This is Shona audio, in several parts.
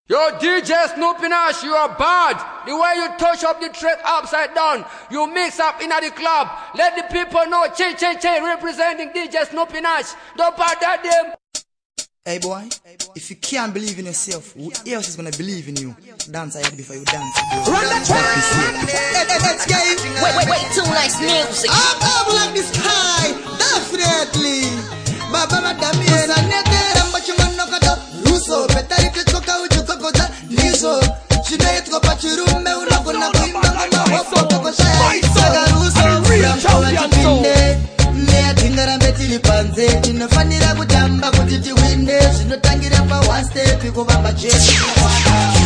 Yo, DJ Snoopy Nash, you are bad. The way you touch up the track upside down, you mix up in the club. Let the people know, Che, representing DJ Snoopy Nash. Don't bother them. Hey boy, if you can't believe in yourself, who else is gonna believe in you? Dance ahead before you dance. Run that track! Wait, too nice music. I'm like the sky, definitely. Baba madam is a nether, but you want no cut up. Russo, better if you cook out your cocoa, Liso. She made go patch your room, I'm not gonna go in my house. Saga Russo, I'm going to win. Tinga betili panze tinofanira kutamba kuti tiwine zvinotangira pa one step kuvamba chesi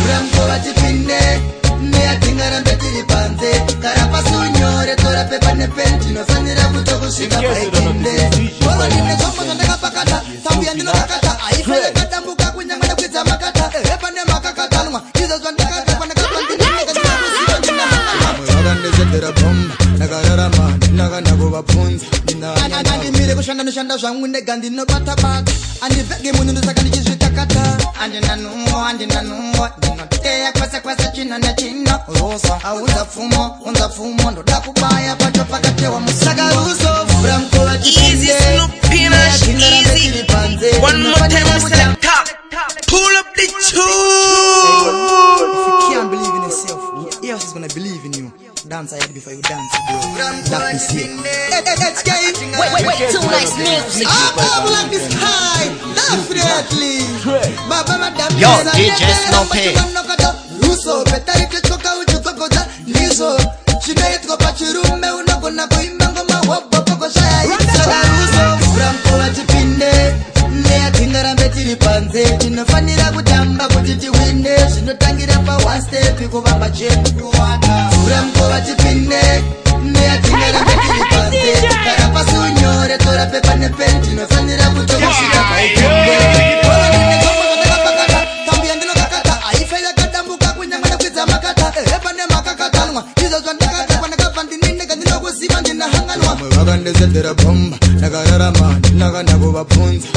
rambo vatipinde neyatinga betili panze kara pasi unyore tora pepa nepen tinofanira kutokusvika paikinde olo ndine zvombo zvandakapakata sambu yandinokakata aifere katambuka kunyanga nekwidza makata epa nemakakatanwa izvo zvandakata pandakapandinekazvinakuziva bomba nakararama nakanakuvabvunza andimire kushanda zvangu ndega ndinobatabata andivhege munhu ndosaka ndichizvitakata andinanungo ndinoteya kwese chino nechino rosa aunza pfumo ndoda kubaya pacho pakatewa musaka ruso vhura mukova Easy Snoopy Nash, easy. One more time, select top. Pull up the tune. If you can't believe in yourself, who else is gonna believe in you? Dance ahead before you dance, bro. That is it. Wait, too nice music. I'm like the sky, definitely. Baba madam, yo, DJ Snoopy. Russo, better if you cook out your cocoa, Liso. She made go patch your room, I'm not gonna go in Mangoma, Wapoko Shai. Russo, Rampo Atipinde, Neatinga Betty Panze, Tinofanira Kutamba, kuti tiwine, zvinotangira pa one step kuvamba chesi rambo vatipinde neyatinga betili panze kara pasi unyore tora pepa nepen tinofanira kutokusvika paikinde tambu yandinokakata aifeya kadambuka kunyanga nekwidza makata epa nemakakatanwa izvo zvandakata pandakabva ndininega ndinokuziva ndinahanganwa vakandezendera bomba nakararama ndinakanakuvabvunza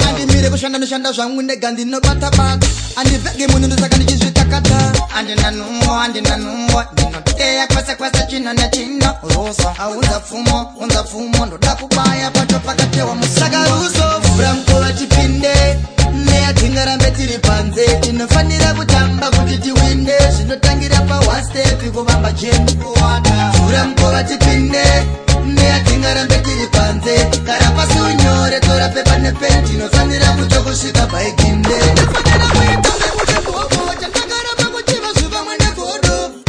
andimire kushanda zvangu ndega ndinobatabata andivhege munhu ndosaka ndichizvitakata andinanungo ndinoteya kwese chino nechino rosa aunza pfumo ndoda kubaya pacho pakatewa musaka ruso vhura mukova chipinde neyatinga betili panze tinofanira kutamba kuti tiwine zvinotangira pa one step kuvamba chesi vhura mukova chipinde neyatinga betili panze kara pasi unyore tora pepa nepen tinofanira kutokusvika paikinde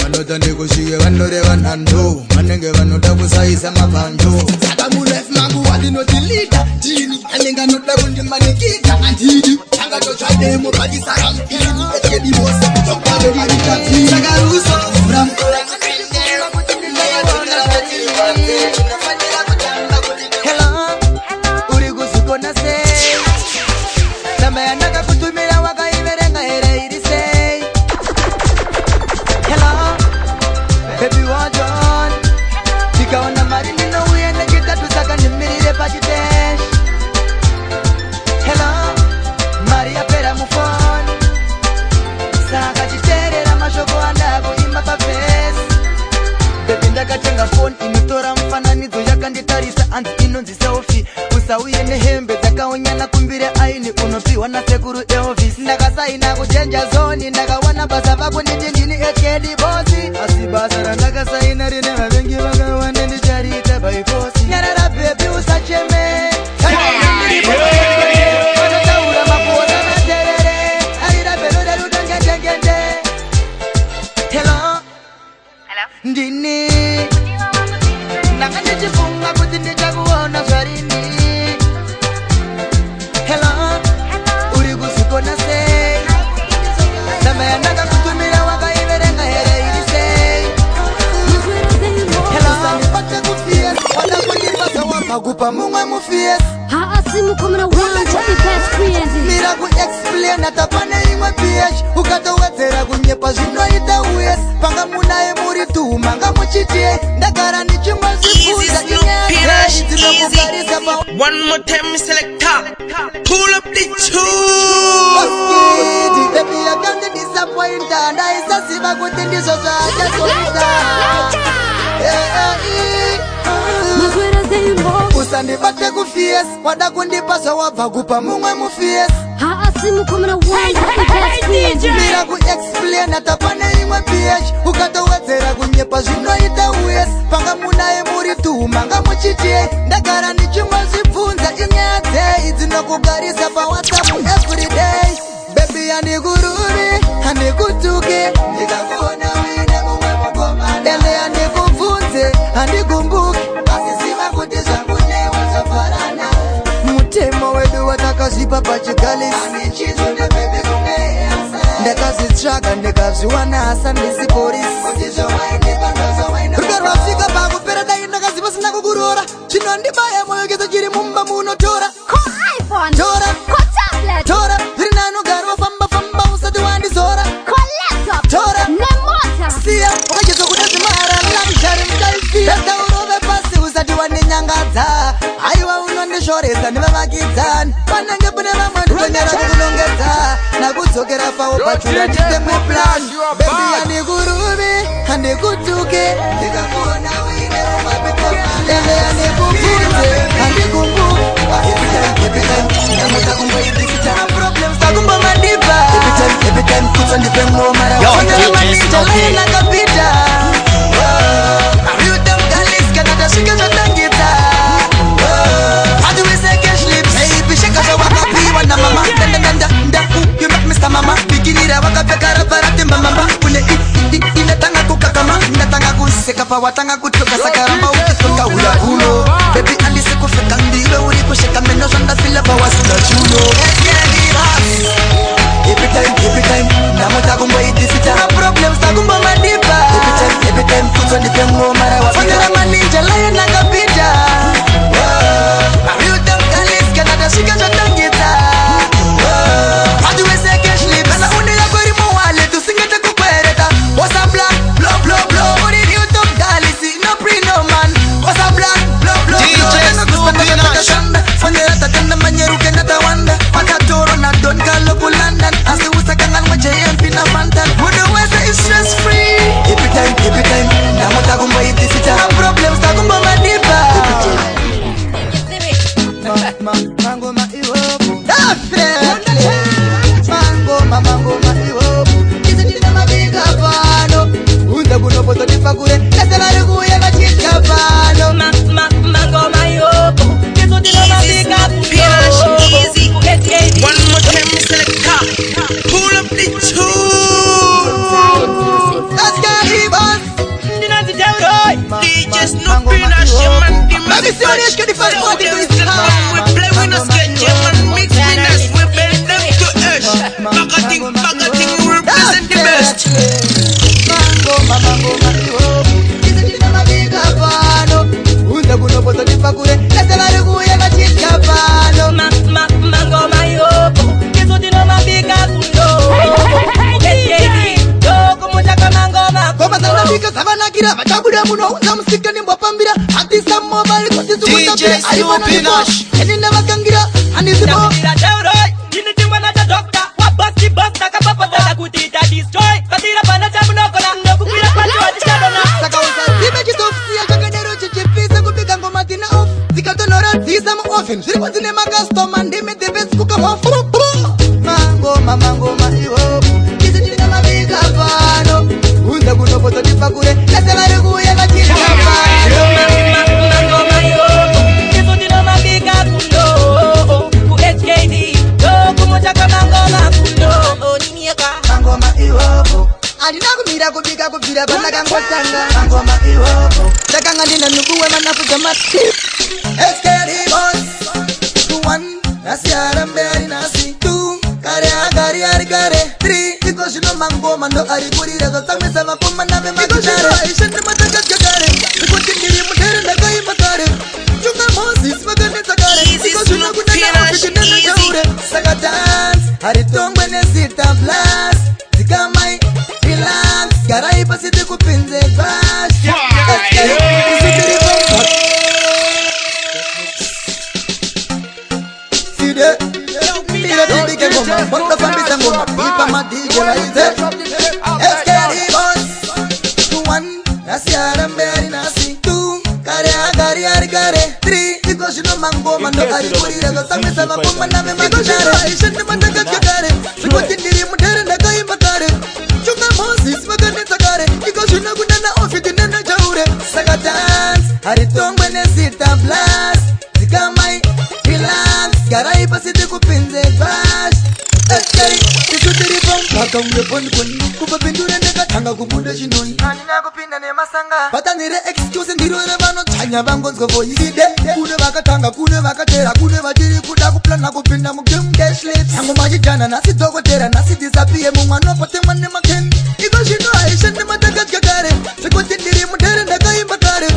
vanotandikushike vanoreva nhando vanenge vanoda kusaisa mabhanjo saka muref mangu wandinotilita ndini anenge anoda kundimanikita andidi angatotsvademo pakisara mpini ekedibose tokaveaitati saka ruso ramkola hello uri kuzvikona sei namba yandakakutumira wakaiverenga here iri sei hello baby what on ndikaona mari ndinouya nechitatu saka ndimirire pachiteshi hello mari yapera mufoni saka chiteerera mashoko andakuimba pafesi bebi ndakatenga foni inotora mufananidzo yakanditarisa anzi inonzi selfi usauye nehembe dzakaonyana kumbire aini unopiwa nasekuru elvis ndakasaina kuchenja zoni ndakawana basa pako nditi ndini ekedibosi asi basa randakasaina rine vavengi vakawanda ndichariita baifosi nyarara bebi usacheme vanotaura makona materere aira belo rerutongetengende helo ndini ndanga ndichifunga kuti ndichakuona zvarini helo uri kuzvikona sei namba yandakakutumira wakaiverenga here iri sei helo sandipate kufiyes wadakundiribasa wamakupa mumwe mufiyes mira kuexplaina tapane imwe ph ukatowedzera kunyepa zvinoita uyes panga munaye muri tu manga muchitie ndagara ndichimwa zvifuza One more time, select top. Pull up the tune. Unoziva kuti ndizvo zvachazoita. Usandibate kufies, wada kundipa zvawabva kupa mumwe mufies. Mira ku-explain hata pane imwe ph. Ukatowedzera kunyepa zvinoita uyes. Panga munaye muri tu, manga muchiti. Ndagara ndichimwa zvibvunza inyaya dzei dzinokugarisa paWhatsApp everyday. Baby handikuruvi, handikutuki, ndikakuona uine mumwe mukomana. Ende handikubvunze, handikumbuki, asiziva kuti zvangu newe zvafanana. Mutemo wedu watakazvipa pachigalisi. Ndakazvitsvaga ndikazviwana asa ndisi polisi. Rudo rwasvika pakupera dai ndakaziva sina kukurora. Zvinondibaya moyo kese chiri mumba munotora. Tora, tora, zviri nanogara wafamba usati wandizora. Tora, siya, wakachezokuda zvimara lakishari mutaisiya. Taurove pasi usati wandinyangadza. Aiwa unondishoresa nevavakidzani. Panenge pane vamwe nditonyara kukunongedza. Nakudzokera pawo pachura nditemwe plan. Baby handikuruvi, handikutuki, ndikakuona uine umapiko. Ende handikubvunze, handikumbuki. Every time puts on the pen more mara. Yo, DJ Snoopy. You them girls cannot shake your tangita. How do we say cash lips? Baby shake your waka pi wana mama. Da you make Mr. Mama. Bikini ra waka pekara para timba mama. Ule ina tanga kukakama. Ndatanga kuseka pa watanga kutoka sakaramba ukitoka hula hulo. Baby alise kufika ndiwe uri kushika meno zonda fila pa wasila chulo. Every time, namuta kumbo idisita. No problems, takumbo madipa. Every time, puts on the pen more mara wa. Fondera maninja, lion na kapita. You them girls cannot shake your tangita. How do we say cash lips? Bana undi ya kori mo wale, tu singete kukwereta. What's a black, blow, blow, blow. Uri you them girls, no pre no man. What's a black, blow, blow, blow. DJ Snoopy Nash. Fondera tatenda manyeru kena tawanda. Matatoro na don kalo kulanda. Asi usakangan wa JMP na mantan. Muda wesa is stress free. Every time, namuta kumbo idisita. No problems, takumbo madipa. Mango ma iwobu. Definitely. Mango ma iwobu. Kisi nina mabiga pano. Unza kunopoto nifakure. Kese na lukuye machika pano. Mango ma iwobu. Kisi nina mabiga pano. Easy. One more time, selector. Pull up the tune. Let's get it, boss. DJ Snoopy Nash, man, the Let me see what you get the first one. we play with us, get man, mix with us, we bend them to earth. Packating, we represent the best. Mango ma iwobu. Kisi nina mabiga pano. Unza kunopoto nifakure. Kese na lukuye machika pano. Mango ma iwobu. Kisi nina mabiga kundo. Koma sana bika savanakira vachabuda muno unza musika nimbopambira atisa mobile DJ Snoopy Nash. enina vakangira anisibo saka usazive chitofisiya chakadero chichipisa kubika ngoma tina off zikatonora dzisa muofen zviripo dzine makastoma ndimi the best kukamofu. Mango ma iwobu. Kisi nina mabika pano. Unza kunopoto nifakure. Kese vari kuye vachika pano. Mango ma iwobu. Kisi nina mabiga kundo. Ku HKD. Kumuchaka mango ma kundo. Nimieka. Mango ma iwobu. Andina kumira kubika kubira panakangotanga. Mango ma iwobu. Takanga ndina nukuwe manafuta mati. SKD boss. 1 nasi arambe ari nasi 2 kare 3 iko shino mango mando ari kurira zotamisa makoma na me makare ishende mataka kare iko tindiri mutere ndakai makare chunga Moses magane takare iko shino kunana ofisi nene jaure saka dance ari tongwe nesita blast zikamai relax garai pasite kupinze crash Mira, DJ ngoma, bota fambisa ngoma, ipa ma DJ la ite. SKD vapoma nave makare ishende matakakare zvikoti ndiri mudare ndakaimba kare chunga Moses vakanetsa kare iko zvino kunana ofiti nena chaure saka dance haritongwe nezita blast zikamai relax garai pasiti kupinze bash tisutiripo mpaka ungeponi kupapindura ndakatanga kubuda chinoi anina kupinda nemasanga patanire excuse ndirore vanotsanya vangonzwa voiside kune vakatanga kune vakatera kune vatiri kuda kuplana kupinda mugame-gashlip tangu machijana nasi dhokotera nasi disapiye mumwana opatemwa nemakeni iko zvino haishande matakadya kare zvekuti ndiri mudare ndakaimba kare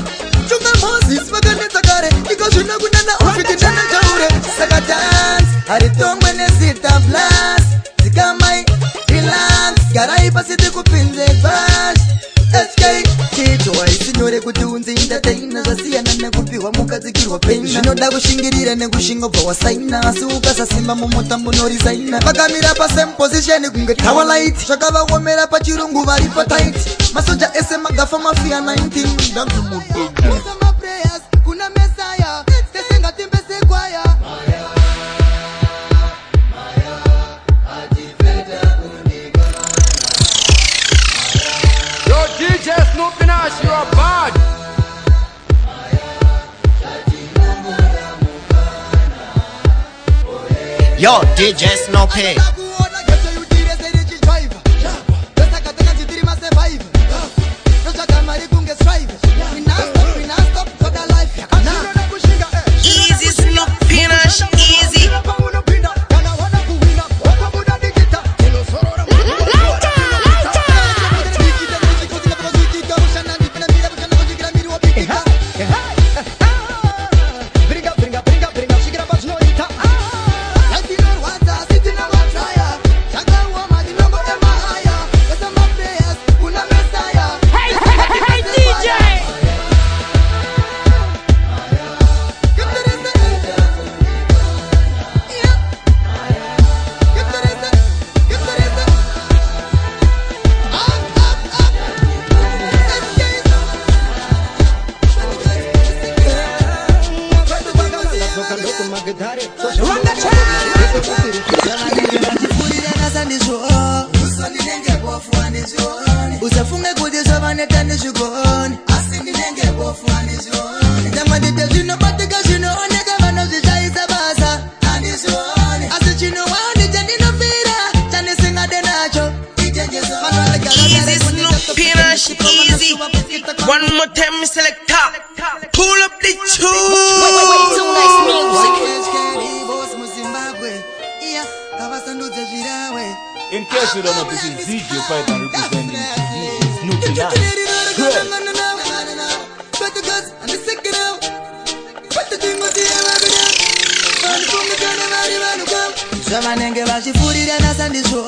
chunga Moses vakanetsa kare iko zvino kunana ofiti nana chaure saka dance haritongwe nezita blast zikamai relax garai pasiti kupinze bash SK chito haisinyore kuti unzi entertainer zvasiyana nekupiwa mukadzikirwa pena zvinoda kushingirira nekushingobva wasaina asi ukasasimba mumutambo norisaina vakamira pasame position kunge tower light zvakavaomera pachirungu vari patight masoja ese magafa mafia 19 ndangumutu kuna mesaya tesengatimbese kwaya DJ Snoopy Nash, you are bad. Yo, DJ Snoopy. Easy Snoopy Nash, easy. usafunge kuti zvavaneta nezvigoni asi ndinenge bofuani zvioni nyamwadite zvinobatika zvinooneka vanozvishayisa basa andizvioni asi chinowaoni chandinofira chandisingade nacho Easy Snoopy Nash, easy. One more time, selector. Pull up the tune. Too nice music. In case you don't know, this is DJ Python representing DJ Snoopy Nash. Zvavanenge vachifurira nasandizvo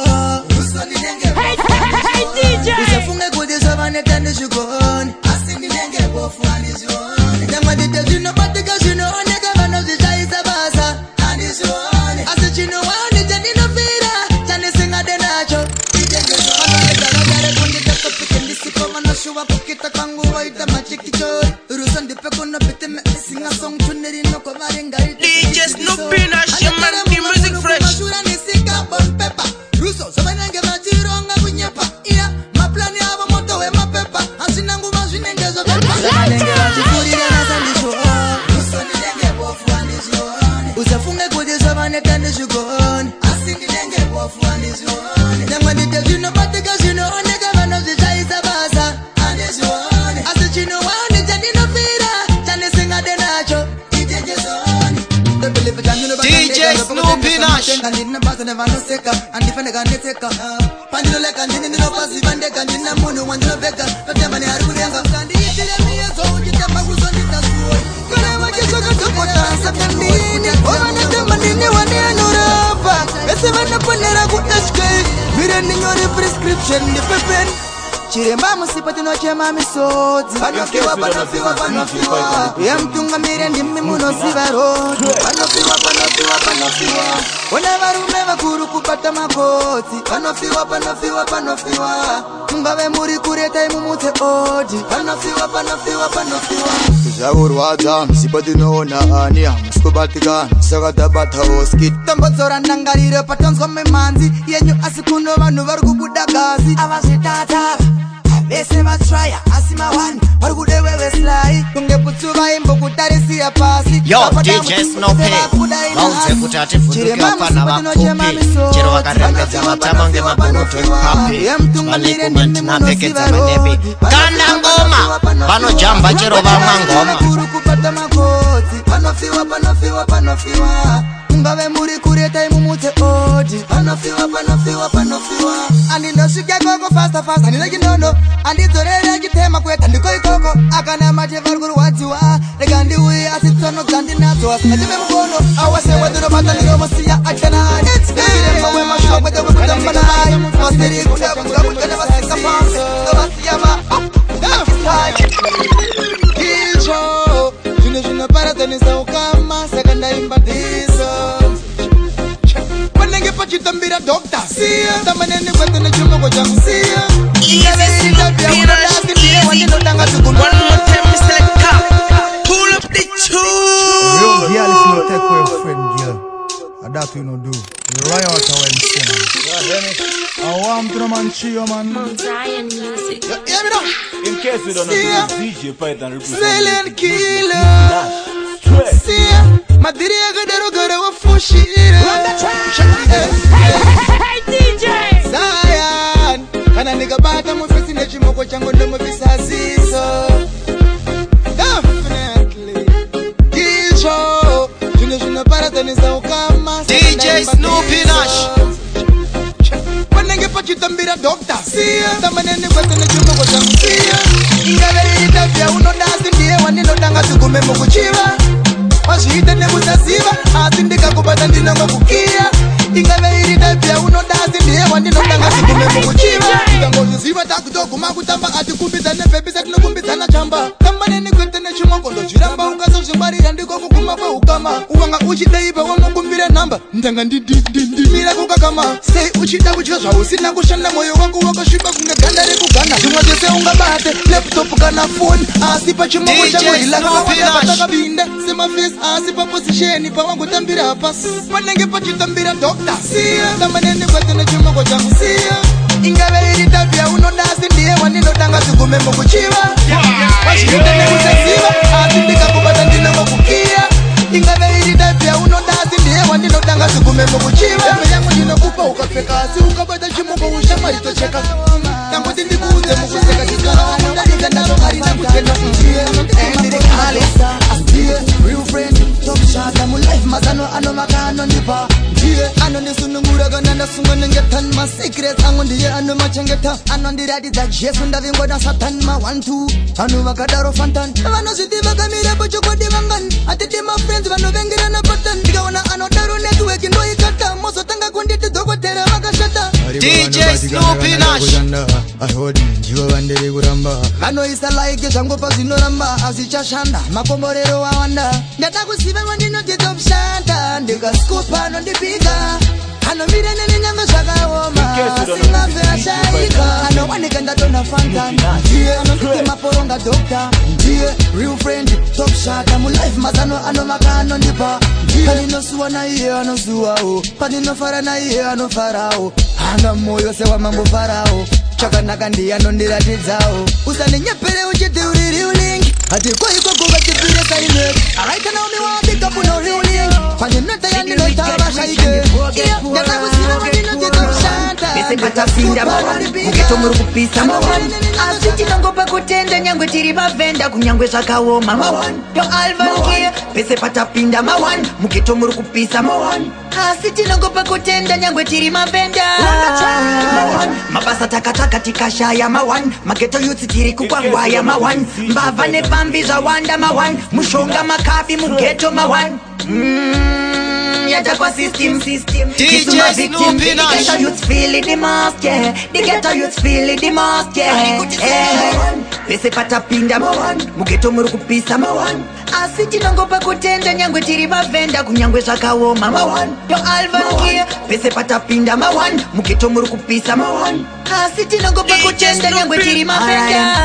Hey DJ. usafunge kuti zvavaneta nezvigoni asi ndinenge bofu andizvioni nyamwadite zvinobatika zvinooneka vanozvishayisa basa andizvioni asi chinowaoni chandinofira chandisingade nacho itengezovanogare kundikasopike ndisipo vanoshuva kukita kwangu vaita machikichori rusa ndipe kunopitime isingasongchunerino varingaite DJ Snoopy Nash, your man, the music fresh. ruso zvavanenge vachironga kunyepa iya maplani avo moto wemapepa asina nguva zvinenge zvavanenge vachifurira nasandizvo usafunge kuti zvavaneta nezvigoni asi ndinenge bofu andizvioni nyamwadite zvinobatika zvinooneka vanozvishayisa basa andizvioni asi chinowaoni chandinofira chandisingade nacho itenjezoni DJ Snoopy Nash. ndina basa nevanoseka andifeneka ndetseka pandinoleka ndini ndinopaziva ndega ndina munhu wandinovhega totemani ari kurenga sandiitire miyezo uchitamba kuzonditasuoi kana vachizvakatokotasakandini ovanatamba ndini wandianorapa vese vanoponera kusk vire ndinyore prescription ndipepeni chiremba musipa tinochema misodzi panofiwa panofiwa panofiwa yamtungamire ndimi munoziva rodi panofiwa panofiwa panofiwa ona varume vakuru kubata makotsi panofiwa panofiwa panofiwa mungave muri kuretai mumutse odi panofiwa panofiwa panofiwa Zaurwaza msipati noona ania msikubatika sakatabata oski tambotsora nangarire patonzwa memanzi yenyu asikuno vanhu vari kubuda gazi avazvitata vese vatraya asi mawani vari kudeweweslai kunge putsu vaimbo kutarisiya pasi yo DJ Snoopy vauze kuti ativhunduke vapana vakupi chero vakarembedza vatama ngemaburuto epapi vanekumantinapfekedza manepi kana ngoma vanojamba chero vamwa ngoma kupata makotsi panofiwa ngave muri kureta imumutse odi panofiwa andindosvike koko fasta andina chinono andidzorere chitema kweta ndiko ikoko akana mate vari kurwadziwa rega ndiuye asi tsono dzandinadzo asingatime mukono awase wedzinobata ndinomosiya achanani iremba wemashoko kwekutambanai masiri kudakuga kutene vasika pasi novasiyama icho zvino zvinoparadzanisa ukama saka ndaimba ndiso panenge pachitambira dokta siya tamanene kwete nechimoko changu siya that you know do. You right out of when I want to man chill man. Zion music. Hear me now. In case you don't know, this is DJ Python representing Silent killer. See, my diriga dero gara wa fushira. Hey DJ. Zion. Kana nigga bata mo fesi ne chimoko chango ndo mo bisaziso. Definitely. Kicho. Junior paradaniza ukama. DJ Snoopy Nash. Wanenge pachitambira doctor. See, tamanene kwete ne chimoko changu see. Ingaveri itavya unodasi ndiye wanindodanga tukume mukuchiva. Wazviite nemusaziva asi ndikakubata ndinonga kukiya ingaveri itavya unodasi ndiye wanindodanga tukume mukuchiva. Ikangozviziva takutoguma kutamba atikumbidzane bhebi satinokumbidzana chamba. Tambaneni kwete nechimoko ndozviramba ukazozvingwarira ndiko kuguma kweukama. Uwanga uchideipa wamukumbire nhamba ndanga mira kukakama. Sei uchida kutya zvausina kushanda mwoyo wangu wakasviba kunge ganda rekugana. Zvimwe zvese ungabate laptop kana phone asi pachimoko changu ilakavapinda semafesi asi paposition pawangotambira pasi panenge pachitambira doctor. Siya tamanene kwete nechimoko changu siya ingaveri itavya unodasi ndiye wanindodanga tukume mukuchiva. Wazviite nekusaziva asi ndikakubata ndinonga kukiya ingaveri itavya unodasi ndiye wanindodanga tukume mukuchiva. Dame yangu ndinokupa ukapfeka asi ukabata chimoko ushamwari tocheka tanguti ndikuudze mukuseka chikaraomo ndadika ndaro harina kutenda ndiye endirikhalisa ndiye real friend top shot amu life mazano ano makano nipa ndiye anondisunungura kana ndasunga nengetan ma secrets angu ndiye ano machengeta anondiratidza jesu ndavingona satan ma 1-2 anu vakadaro fantan vanozviziva kamira pachokodi vangani atiti ma friends vanovengerana patan ndikaona anodaro network ndoikata mozotanga kunditi dhokotera vakashata DJ Snoopy Nash. ahodi ndivo vandiri kuramba vanoisa like zvangopa zvinoramba azvichashanda makomborero wawanda ndada kuziva wandinodzidza kushanda ndikascopa anondipika anomirene nenyanga zvakaoma asingamve ashaika anowanika ndatona fantan ndiye anonditi maporonga dokta ndiye real friend top shot amulife mazano anomaka anondipa paninosuwa naiye anosuwawo paninofara naiye anofarawo hana moyo sewamangofarawo chakanaka ndiye anondiratidzawo usanenyepere uchiti uri riuling ati kwaikokuva chipire saine araita naomi wabikapuno riuling paninota yandinoita vashaike ndakakusiva vandinodzidza kushanda bese patapinda mawani mugeto muri kupisa mawani asi tinongopa kutenda nyangwe tiri vavenda kunyangwe zvakaoma mawani yo alvangie bese patapinda mawani mugeto muri kupisa mawani asi tinongopa kutenda nyangwe tiri mavenda mawani mabasa takataka tikashaya mawani mageto yutsi tiri kukwangwaya mawani mbavha nepambi zvawanda mawani mushonga makafi mugeto mawani yata kwa system. It's my victim. The ghetto youths feel it the most, yeah. The ghetto youths feel it the most, yeah. Pese patapinda mugeto muri kupisa asi tinongopa kutenda nyangwe tiri bavenda kunyangwe zvakaoma yo Alvan here pese patapinda mugeto muri kupisa asi tinongopa kutenda nyangwe tiri bavenda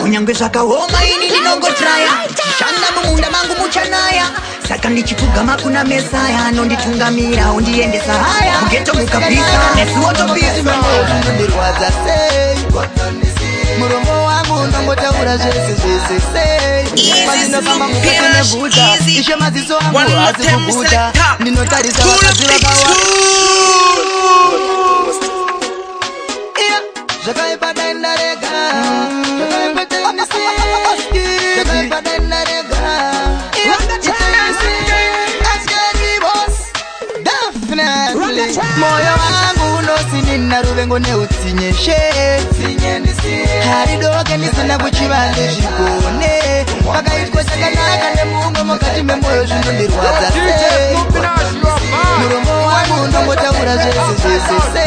kunyangwe zvakaoma ini ndinongotraya shanda mumunda mangu muchanaya saka ndichipugama kuna mesaya anonditungamira undiendesa haya mugeto mukapisa nesuotopisa ndirwadza sei muromo wangu ndongotaura zvese pandinofamba mukatenebuta ishe maziso angu asi kubuta ndinotarisa vakadzi vakawa zvakaipa daindarega zvakaipa daindarega moyo wangu unosinina ruvengo neutsinyeshe haridoke ndisina kuchivande zvikone pakaitwa chakanaka nemumwe mukati memoyo zvinondirwadza muromo wangu ndongotaura zvese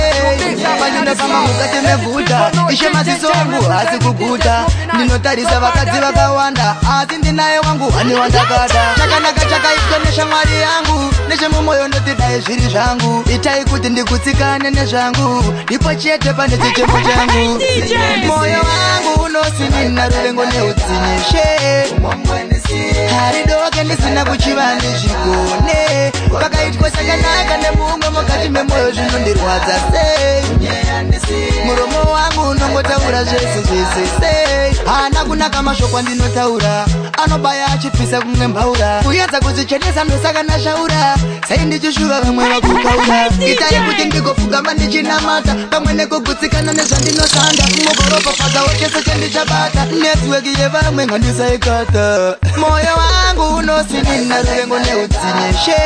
pandinofamba mukati meguta ishe maziso angu asi kuguta ndinotarisa vakadzi vakawanda asi ndinaye wangu hani wandakada chakanaka chakaitwa neshamwari yangu nechemumwoyo ndotidai zviri zvangu itai kuti ndikutsikane nezvangu ndipo chete pane chichemo changu moyo wangu unosinina ruvengo neutsinyeshe haridoke ndisina kuchivande zvikone pakaitwa chakanaka nemumwe mukati memoyo zvinondirwadza sei muromo wangu unongotaura zvese hana kunaka mashoko andinotaura anobaya achipisa kumwe mbaura kuyedza kuzichenesa ndosakana shaura sai ndichishuva vamwe vakukaura itai kuti ndigopfugama ndichinamata pamwe nekugutsikana nezvandinoshanda mugoropa pagawo chese chendichabata netiweki yevamwe ngandisaikata moyo wangu unosinina ruvengo neutsinyeshe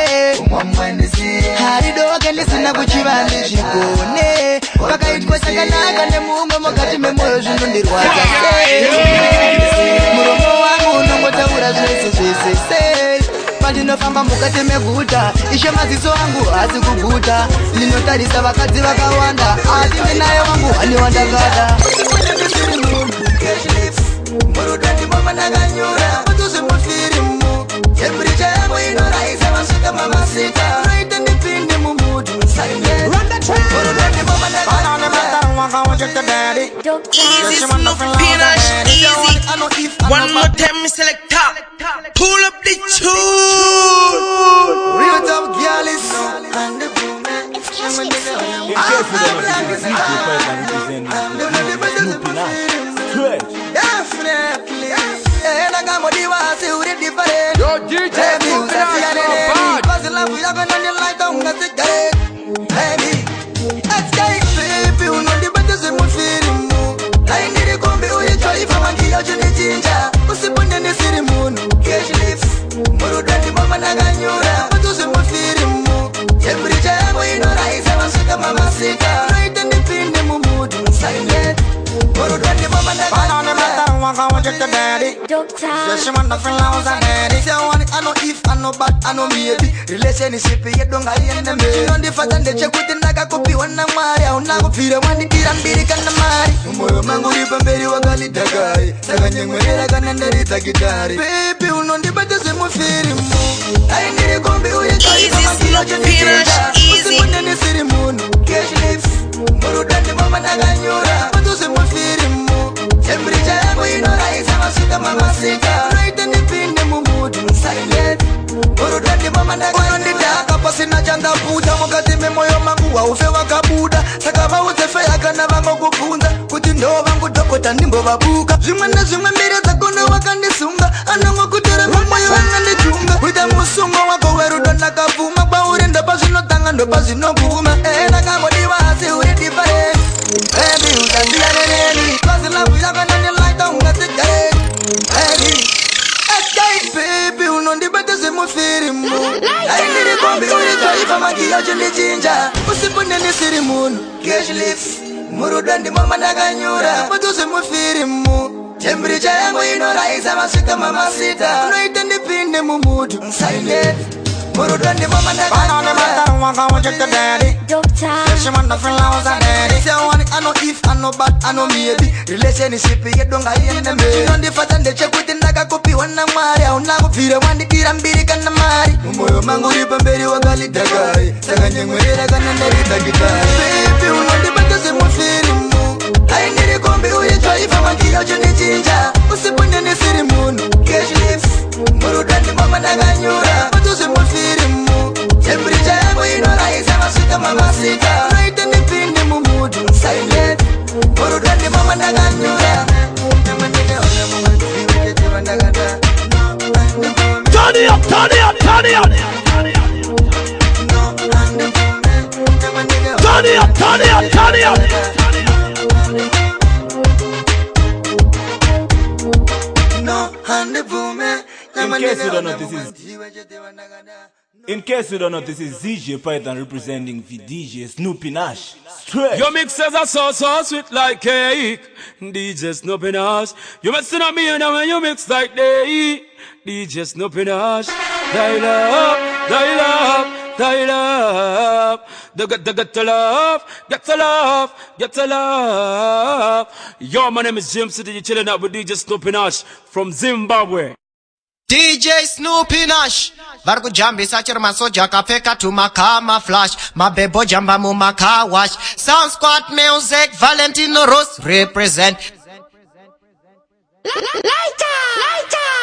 haridoke ndisina kuchivande zvikone pakaitwa chakanaka nemumwe mukati memoyo zvinondirwadza muromo wangu unongotaura zvese pandinofamba mukati meguta ishe maziso angu asi kuguta ndinotarisa vakadzi vakawanda asi ndinaye wangu hani wandakada Easy Snoop Peanuts, easy. One more time, select top. Pull up the tune. Real top girl is and the woman. Definitely. And I got more divas who did different. Yo, DJ Snoop Peanuts, cause the love we are gonna need light on the cigarette. Baby, let's get baby, you know the better than my feeling. I need a combi or you try from a key out in the ginger. What's the point in the city moon? Cash lift. Moro daddy mama naganyura. But what's my feeling? Every time we know I say I'm sick of mama sick. Right in the pin the mood. Silent. Moro daddy mama naganyura. I want you to daddy. Just she want nothing else than daddy. Say I want it, I know if, I know bad, I know maybe. Relationship, you don't got in the middle. You don't differ than the check with the naga copy when I'm married. I'm not going to feel the one that I'm beating the married. Moyo mangu ripamberi wakalita gai. Saka nyengwera kanandarita gitari. Baby, you know the better say my feeling mo. I need a combi uye kari kama kilo jeni tinda. Usipende ni siri munu. Cash lift. Moro dati mama naganyura. Better say my feeling mo. Temperature yangu inoraisa masuka mama sika. Right in the pin the mood. Silent. Moro dati mama naganyura. Unonditaka pasi na janga puta. Wakati memoyo mangu wa ufe wakabuda. Saka vauze feya kana vango kufunza. Kuti ndo vangu dokota nimbo vabuka. Zimwe na zimwe mbire za kono wakandisunga. Anongo kutere mamoyo wangandichunga. Wita musungo wako werudo nakavuma. Kwa urenda pasino tanga ndo pasino kuma. Nakamo diwasi uri different. Baby utandia neneni. Cause love yako nani light on the cigarette. Baby escape baby unondibete simufiri mu. I need a combi uri try from a key out in the ginger. Usipende ni siri munu. Cash lift. Moro dandi mama naganyura. Beto simufiri mu. Temperature yangu inoraisa masuka mama sita. Right in the pin the mood. Silent. Murudani mama she want nothing loud and daddy. Say I want it, I know if, I know but, I know maybe. Relationship, you don't get in the middle. On the fat and the check with the naga copy one na mari. I don't feel the one that did and big and the mari. Moyo mango rip and berry wagali dagai. Saganyang wera gana neri dagitai. Baby, you know the band doesn't want feeling more. I need a combi who you try if I'm a kid out in the ginger. What's the point in the city moon? Cash lips. Murudani mama naganyura. But doesn't want feeling more. Every time we know I say my sweet mama sita. Right in the pin the mood silent. Murudani mama naganyura. Turn it up, turn it up, turn it up. Turn it up, turn it up, turn it up. In case you don't know, this is ZJ Python representing the DJ Snoopy Nash. Straight. Your mixes are so sweet like cake. DJ Snoopy Nash. You messing up me and when you mix like they. DJ Snoopy Nash. Dial up, dial up, dial up. Get to love, get to love, get to love. Yo, my name is Jim City. You're chilling out with DJ Snoopy Nash from Zimbabwe. DJ Snoopy Nash Vargu jambi sachir masoja kafeka tumakama flash Mabebo jamba mumaka wash Sound Squad Music Valentino Ross represent Lighter!